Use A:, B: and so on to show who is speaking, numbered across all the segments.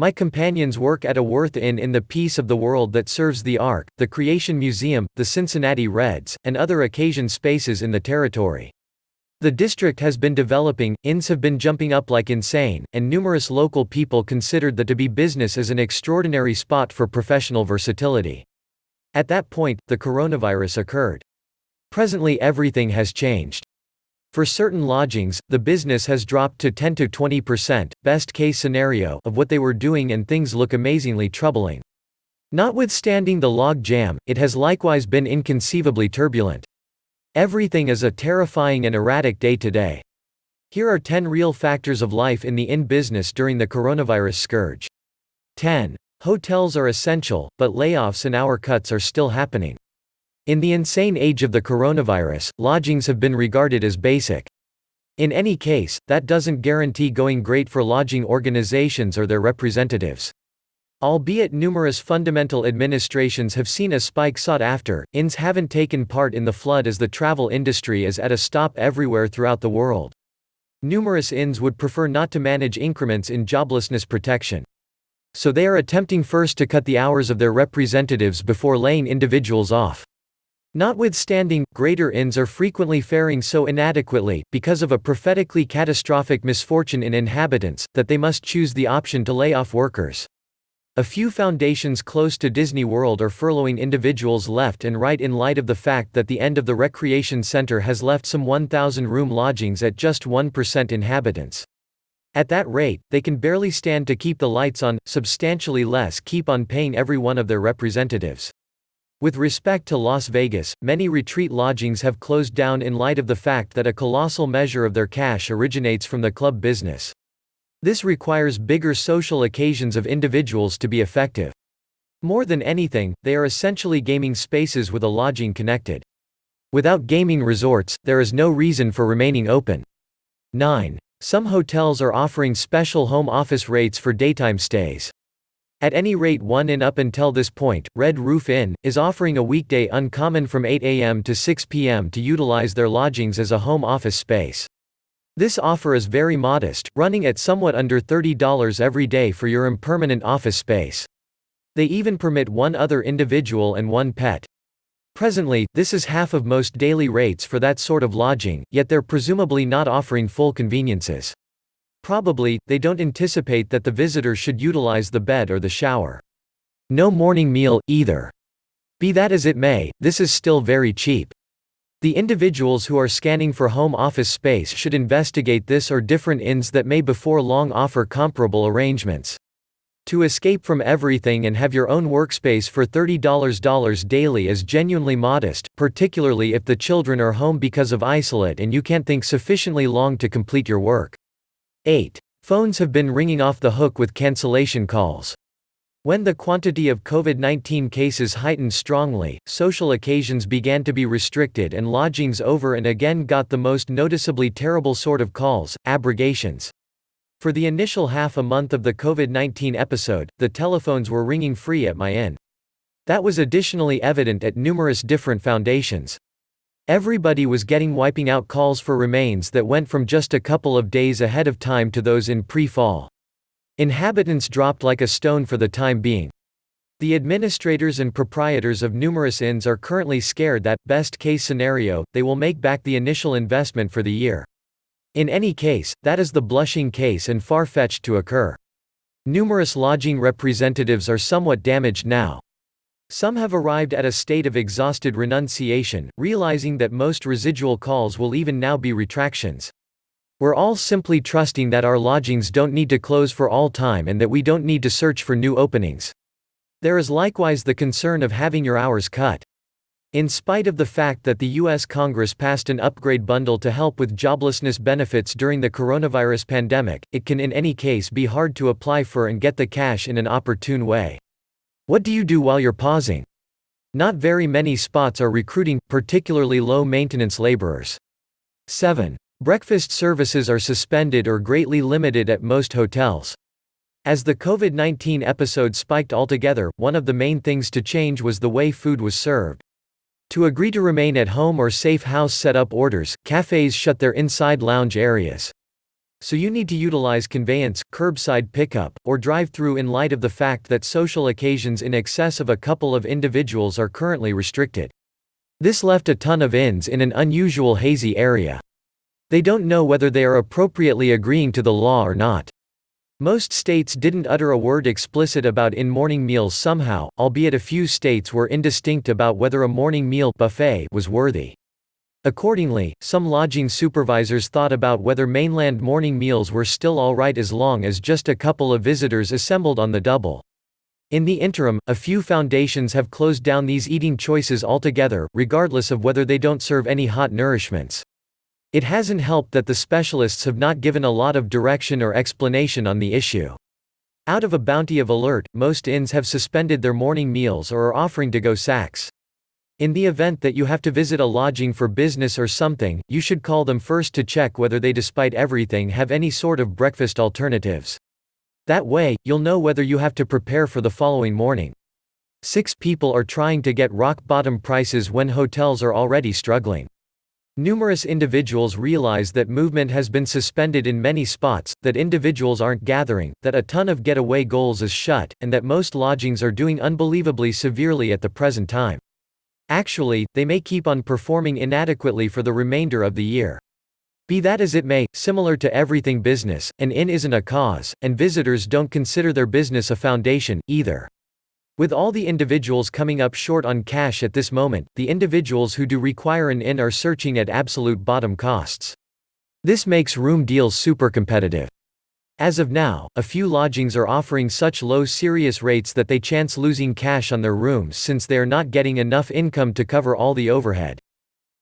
A: My companions work at a Worth Inn in the piece of the world that serves the Ark, the Creation Museum, the Cincinnati Reds, and other occasion spaces in the territory. The district has been developing, inns have been jumping up like insane, and numerous local people considered the to-be business as an extraordinary spot for professional versatility. At that point, the coronavirus occurred. Presently everything has changed. For certain lodgings, the business has dropped to 10 to 20%, best case scenario, of what they were doing, and things look amazingly troubling. Notwithstanding the log jam, it has likewise been inconceivably turbulent. Everything is a terrifying and erratic day to day. Here are 10 real factors of life in the inn business during the coronavirus scourge. 10. Hotels are essential, but layoffs and hour cuts are still happening. In the insane age of the coronavirus, lodgings have been regarded as basic. In any case, that doesn't guarantee going great for lodging organizations or their representatives. Albeit numerous fundamental administrations have seen a spike sought after, inns haven't taken part in the flood as the travel industry is at a stop everywhere throughout the world. Numerous inns would prefer not to manage increments in joblessness protection. So they are attempting first to cut the hours of their representatives before laying individuals off. Notwithstanding, greater inns are frequently faring so inadequately, because of a prophetically catastrophic misfortune in inhabitants, that they must choose the option to lay off workers. A few foundations close to Disney World are furloughing individuals left and right in light of the fact that the end of the recreation center has left some 1,000-room lodgings at just 1% inhabitants. At that rate, they can barely stand to keep the lights on, substantially less keep on paying every one of their representatives. With respect to Las Vegas, many retreat lodgings have closed down in light of the fact that a colossal measure of their cash originates from the club business. This requires bigger social occasions of individuals to be effective. More than anything, they are essentially gaming spaces with a lodging connected. Without gaming resorts, there is no reason for remaining open. 9. Some hotels are offering special home office rates for daytime stays. At any rate, one inn up until this point, Red Roof Inn, is offering a weekday uncommon from 8 a.m. to 6 p.m. to utilize their lodgings as a home office space. This offer is very modest, running at somewhat under $30 every day for your impermanent office space. They even permit one other individual and one pet. Presently, this is half of most daily rates for that sort of lodging, yet they're presumably not offering full conveniences. Probably, they don't anticipate that the visitor should utilize the bed or the shower. No morning meal, either. Be that as it may, this is still very cheap. The individuals who are scanning for home office space should investigate this or different inns that may before long offer comparable arrangements. To escape from everything and have your own workspace for $30 daily is genuinely modest, particularly if the children are home because of isolate and you can't think sufficiently long to complete your work. 8. Phones have been ringing off the hook with cancellation calls. When the quantity of COVID-19 cases heightened strongly, social occasions began to be restricted and lodgings over and again got the most noticeably terrible sort of calls, abrogations. For the initial half a month of the COVID-19 episode, the telephones were ringing free at my inn. That was additionally evident at numerous different foundations. Everybody was wiping out calls for remains that went from just a couple of days ahead of time to those in pre-fall. Inhabitants dropped like a stone for the time being. The administrators and proprietors of numerous inns are currently scared that, best case scenario, they will make back the initial investment for the year. In any case, that is the blushing case and far-fetched to occur. Numerous lodging representatives are somewhat damaged now. Some have arrived at a state of exhausted renunciation, realizing that most residual calls will even now be retractions. We're all simply trusting that our lodgings don't need to close for all time and that we don't need to search for new openings. There is likewise the concern of having your hours cut. In spite of the fact that the U.S. Congress passed an upgrade bundle to help with joblessness benefits during the coronavirus pandemic, it can in any case be hard to apply for and get the cash in an opportune way. What do you do while you're pausing? Not very many spots are recruiting, particularly low-maintenance laborers. 7. Breakfast services are suspended or greatly limited at most hotels. As the COVID-19 episode spiked altogether, one of the main things to change was the way food was served. To agree to remain at home or safe house set up orders, cafes shut their inside lounge areas. So you need to utilize conveyance, curbside pickup, or drive-through in light of the fact that social occasions in excess of a couple of individuals are currently restricted. This left a ton of inns in an unusual hazy area. They don't know whether they are appropriately agreeing to the law or not. Most states didn't utter a word explicit about in-morning meals somehow, albeit a few states were indistinct about whether a morning meal buffet was worthy. Accordingly, some lodging supervisors thought about whether mainland morning meals were still all right as long as just a couple of visitors assembled on the double. In the interim, a few foundations have closed down these eating choices altogether, regardless of whether they don't serve any hot nourishments. It hasn't helped that the specialists have not given a lot of direction or explanation on the issue. Out of a bounty of alert, most inns have suspended their morning meals or are offering to-go sacks. In the event that you have to visit a lodging for business or something, you should call them first to check whether they, despite everything, have any sort of breakfast alternatives. That way, you'll know whether you have to prepare for the following morning. 6 people are trying to get rock-bottom prices when hotels are already struggling. Numerous individuals realize that movement has been suspended in many spots, that individuals aren't gathering, that a ton of getaway goals is shut, and that most lodgings are doing unbelievably severely at the present time. Actually, they may keep on performing inadequately for the remainder of the year. Be that as it may, similar to everything business, an inn isn't a cause, and visitors don't consider their business a foundation, either. With all the individuals coming up short on cash at this moment, the individuals who do require an inn are searching at absolute bottom costs. This makes room deals super competitive. As of now, a few lodgings are offering such low serious rates that they chance losing cash on their rooms since they are not getting enough income to cover all the overhead.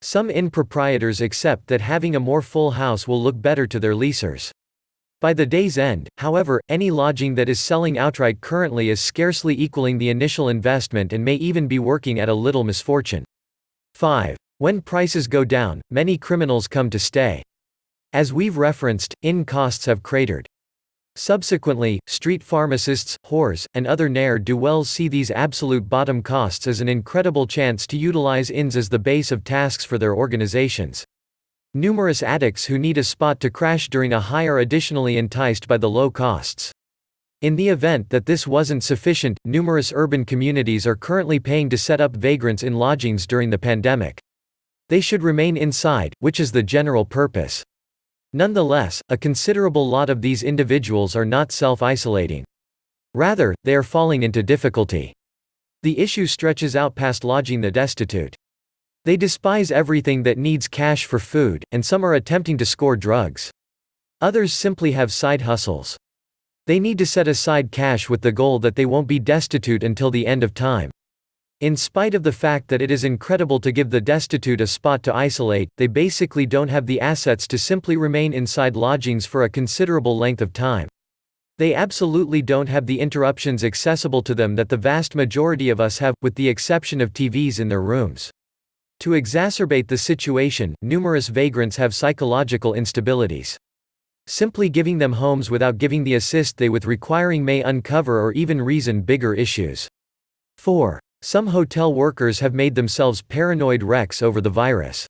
A: Some inn proprietors accept that having a more full house will look better to their leasers. By the day's end, however, any lodging that is selling outright currently is scarcely equaling the initial investment and may even be working at a little misfortune. 5. When prices go down, many criminals come to stay. As we've referenced, inn costs have cratered. Subsequently, street pharmacists, whores, and other ne'er-do-wells see these absolute bottom costs as an incredible chance to utilize inns as the base of tasks for their organizations. Numerous addicts who need a spot to crash during a high are additionally enticed by the low costs. In the event that this wasn't sufficient, numerous urban communities are currently paying to set up vagrants in lodgings during the pandemic. They should remain inside, which is the general purpose. Nonetheless, a considerable lot of these individuals are not self-isolating. Rather, they are falling into difficulty. The issue stretches out past lodging the destitute. They despise everything that needs cash for food, and some are attempting to score drugs. Others simply have side hustles. They need to set aside cash with the goal that they won't be destitute until the end of time. In spite of the fact that it is incredible to give the destitute a spot to isolate, they basically don't have the assets to simply remain inside lodgings for a considerable length of time. They absolutely don't have the interruptions accessible to them that the vast majority of us have, with the exception of TVs in their rooms. To exacerbate the situation, numerous vagrants have psychological instabilities. Simply giving them homes without giving the assist they with requiring may uncover or even reason bigger issues. 4. Some hotel workers have made themselves paranoid wrecks over the virus.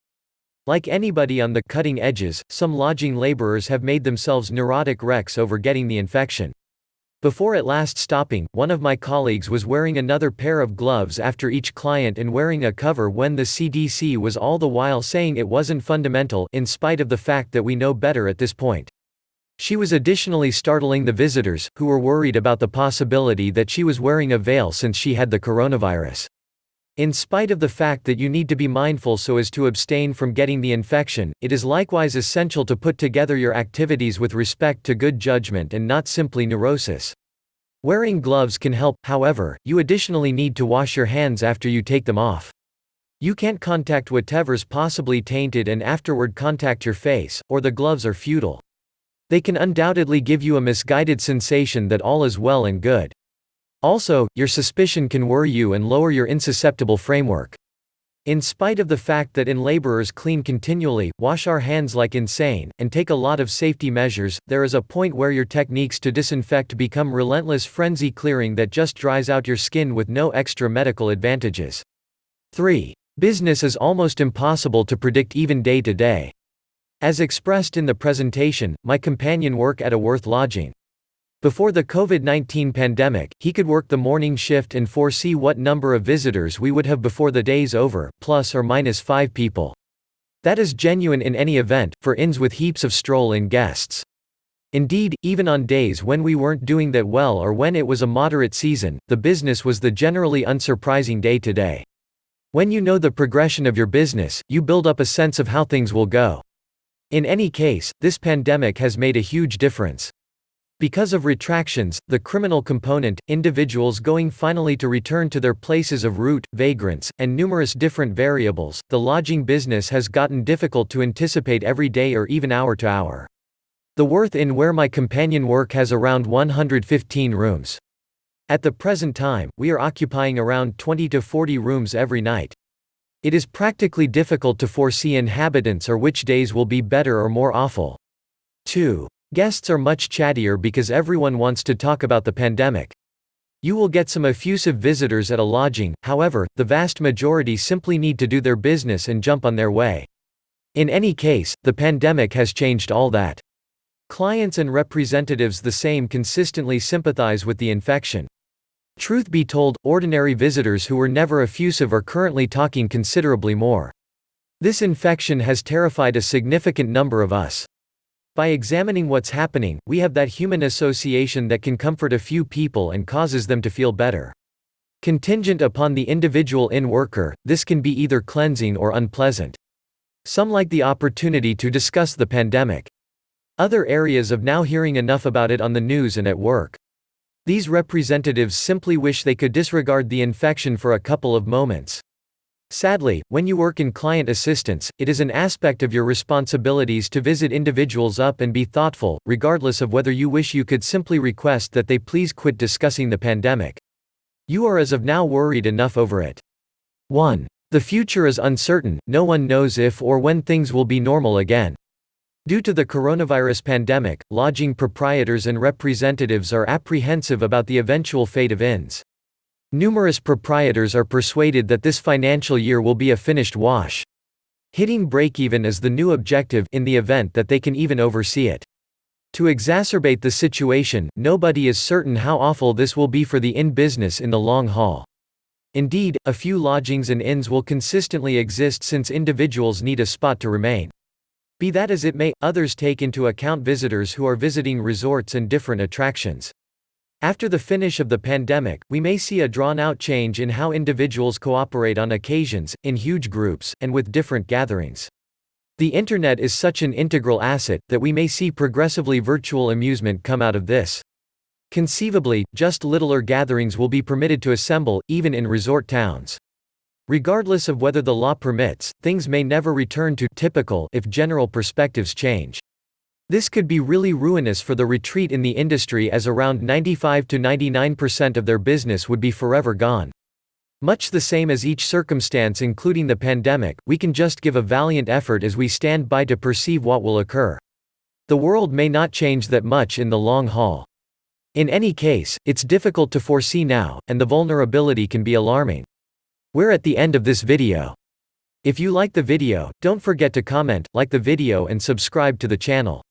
A: Like anybody on the cutting edges, some lodging laborers have made themselves neurotic wrecks over getting the infection. Before at last stopping, one of my colleagues was wearing another pair of gloves after each client and wearing a cover when the CDC was all the while saying it wasn't fundamental, in spite of the fact that we know better at this point. She was additionally startling the visitors, who were worried about the possibility that she was wearing a veil since she had the coronavirus. In spite of the fact that you need to be mindful so as to abstain from getting the infection, it is likewise essential to put together your activities with respect to good judgment and not simply neurosis. Wearing gloves can help, however, you additionally need to wash your hands after you take them off. You can't contact whatever's possibly tainted and afterward contact your face, or the gloves are futile. They can undoubtedly give you a misguided sensation that all is well and good. Also, your suspicion can worry you and lower your insusceptible framework. In spite of the fact that inn laborers clean continually, wash our hands like insane, and take a lot of safety measures, there is a point where your techniques to disinfect become relentless frenzy clearing that just dries out your skin with no extra medical advantages. 3. Business is almost impossible to predict even day to day. As expressed in the presentation, my companion work at a worth lodging. Before the COVID-19 pandemic, he could work the morning shift and foresee what number of visitors we would have before the day's over, plus or minus 5 people. That is genuine in any event, for inns with heaps of stroll-in guests. Indeed, even on days when we weren't doing that well or when it was a moderate season, the business was the generally unsurprising day to day. When you know the progression of your business, you build up a sense of how things will go. In any case, this pandemic has made a huge difference. Because of retractions, the criminal component, individuals going finally to return to their places of root, vagrants, and numerous different variables, the lodging business has gotten difficult to anticipate every day or even hour to hour. The Worth Inn where my companion work has around 115 rooms. At the present time, we are occupying around 20 to 40 rooms every night. It is practically difficult to foresee inhabitants or which days will be better or more awful. 2. Guests are much chattier because everyone wants to talk about the pandemic. You will get some effusive visitors at a lodging, however, the vast majority simply need to do their business and jump on their way. In any case, the pandemic has changed all that. Clients and representatives the same consistently sympathize with the infection. Truth be told, ordinary visitors who were never effusive are currently talking considerably more. This infection has terrified a significant number of us. By examining what's happening, we have that human association that can comfort a few people and causes them to feel better. Contingent upon the individual inn worker, this can be either cleansing or unpleasant. Some like the opportunity to discuss the pandemic. Other areas of now hearing enough about it on the news and at work. These representatives simply wish they could disregard the infection for a couple of moments. Sadly, when you work in client assistance, it is an aspect of your responsibilities to visit individuals up and be thoughtful, regardless of whether you wish you could simply request that they please quit discussing the pandemic. You are as of now worried enough over it. 1. The future is uncertain, no one knows if or when things will be normal again. Due to the coronavirus pandemic, lodging proprietors and representatives are apprehensive about the eventual fate of inns. Numerous proprietors are persuaded that this financial year will be a finished wash. Hitting break-even is the new objective in the event that they can even oversee it. To exacerbate the situation, nobody is certain how awful this will be for the inn business in the long haul. Indeed, a few lodgings and inns will consistently exist since individuals need a spot to remain. Be that as it may, others take into account visitors who are visiting resorts and different attractions. After the finish of the pandemic, we may see a drawn-out change in how individuals cooperate on occasions, in huge groups, and with different gatherings. The internet is such an integral asset that we may see progressively virtual amusement come out of this. Conceivably, just littler gatherings will be permitted to assemble, even in resort towns. Regardless of whether the law permits, things may never return to typical if general perspectives change. This could be really ruinous for the retreat in the industry, as around 95 to 99% of their business would be forever gone. Much the same as each circumstance including the pandemic, we can just give a valiant effort as we stand by to perceive what will occur. The world may not change that much in the long haul. In any case, it's difficult to foresee now, and the vulnerability can be alarming. We're at the end of this video. If you like the video, don't forget to comment, like the video and subscribe to the channel.